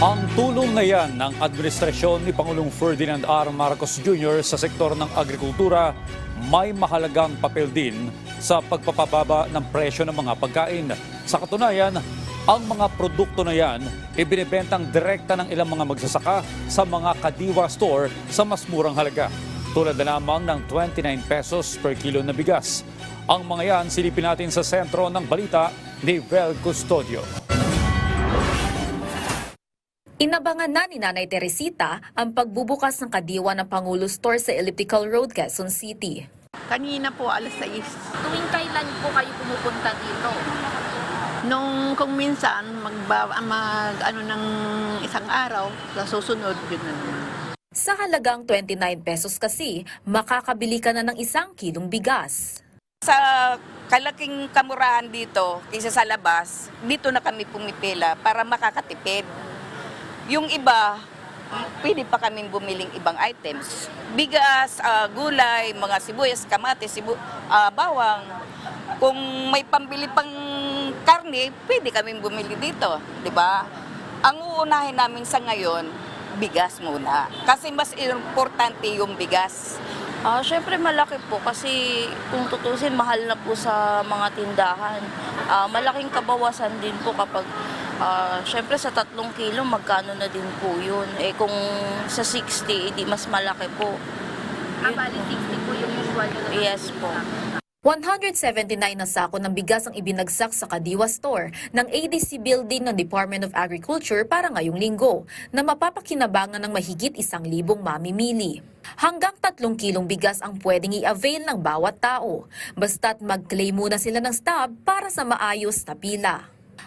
Ang tulong na yan ng administrasyon ni Pangulong Ferdinand R. Marcos Jr. sa sektor ng agrikultura may mahalagang papel din sa pagpapababa ng presyo ng mga pagkain. Sa katunayan, ang mga produkto na yan ibinibentang direkta ng ilang mga magsasaka sa mga kadiwa store sa mas murang halaga. Tulad na lamang ng 29 pesos per kilo na bigas. Ang mga yan silipin natin sa sentro ng balita ni Vel Custodio. Inabangan na ni Nanay Teresita ang pagbubukas ng kadiwa ng Pangulo Store sa Elliptical Road, Quezon City. Kanina po, alas 6. Tuwing kailan po kayo pumupunta dito? Kung minsan, ng isang araw, sa susunod, yun na naman. Sa halagang 29 pesos kasi, makakabili ka na ng 1 kilong bigas. Sa kalaking kamurahan dito, kaysa sa labas, dito na kami pumipila para makakatipid. Yung iba, pwede pa kaming bumiling ibang items. Bigas, gulay, mga sibuyas, kamatis, bawang. Kung may pambili pang karne, pwede kaming bumili dito, di ba? Ang uunahin namin sa ngayon, bigas muna. Kasi mas importante yung bigas. Syempre malaki po kasi kung tutusin mahal na po sa mga tindahan. Malaking kabawasan din po kapag syempre sa 3 kilo magkano na din po yun. Kung sa 60, edi mas malaki po. Bali 60 po yung usual na. Yes po. 179 na sako ng bigas ang ibinagsak sa Kadiwa Store ng ADC Building ng Department of Agriculture para ngayong linggo na mapapakinabangan ng mahigit 1,000 mamimili. Hanggang 3 kilong bigas ang pwedeng i-avail ng bawat tao, basta't mag-claim muna sila ng stub para sa maayos na pila.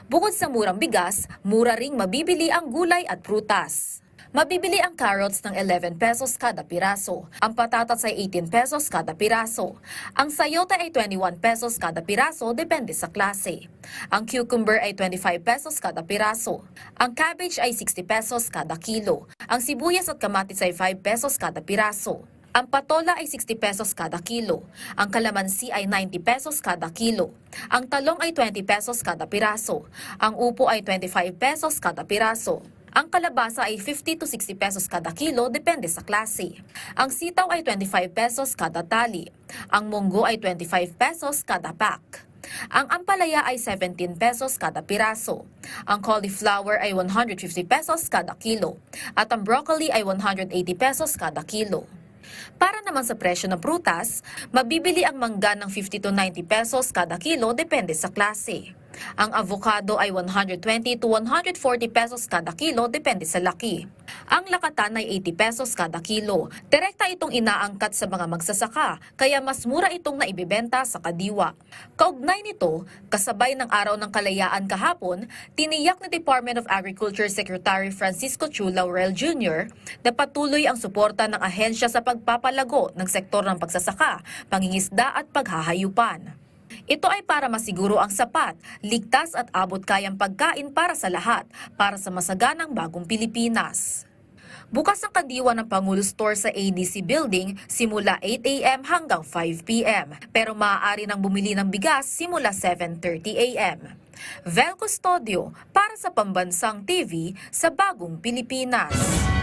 Bukod sa murang bigas, mura ring mabibili ang gulay at prutas. Mabibili ang carrots ng 11 pesos kada piraso. Ang patatas ay 18 pesos kada piraso. Ang sayote ay 21 pesos kada piraso, depende sa klase. Ang cucumber ay 25 pesos kada piraso. Ang cabbage ay 60 pesos kada kilo. Ang sibuyas at kamatis ay 5 pesos kada piraso. Ang patola ay 60 pesos kada kilo. Ang kalamansi ay 90 pesos kada kilo. Ang talong ay 20 pesos kada piraso. Ang upo ay 25 pesos kada piraso. Ang kalabasa ay 50 to 60 pesos kada kilo, depende sa klase. Ang sitaw ay 25 pesos kada tali. Ang munggo ay 25 pesos kada pack. Ang ampalaya ay 17 pesos kada piraso. Ang cauliflower ay 150 pesos kada kilo. At ang broccoli ay 180 pesos kada kilo. Para naman sa presyo ng prutas, mabibili ang mangga ng 50 to 90 pesos kada kilo, depende sa klase. Ang avocado ay 120 to 140 pesos kada kilo, depende sa laki. Ang lakatan ay 80 pesos kada kilo. Direkta itong inaangkat sa mga magsasaka, kaya mas mura itong naibibenta sa kadiwa. Kaugnay nito, kasabay ng Araw ng Kalayaan kahapon, tiniyak ni Department of Agriculture Secretary Francisco Chu Laurel Jr. na patuloy ang suporta ng ahensya sa pagpapalago ng sektor ng pagsasaka, pangingisda at paghahayupan. Ito ay para masiguro ang sapat, ligtas at abot kayang pagkain para sa lahat, para sa masaganang bagong Pilipinas. Bukas ang kadiwa ng Pangulo Store sa ADC Building simula 8 a.m. hanggang 5 p.m. Pero maaari nang bumili ng bigas simula 7:30 a.m. Vel Custodio para sa Pambansang TV sa Bagong Pilipinas.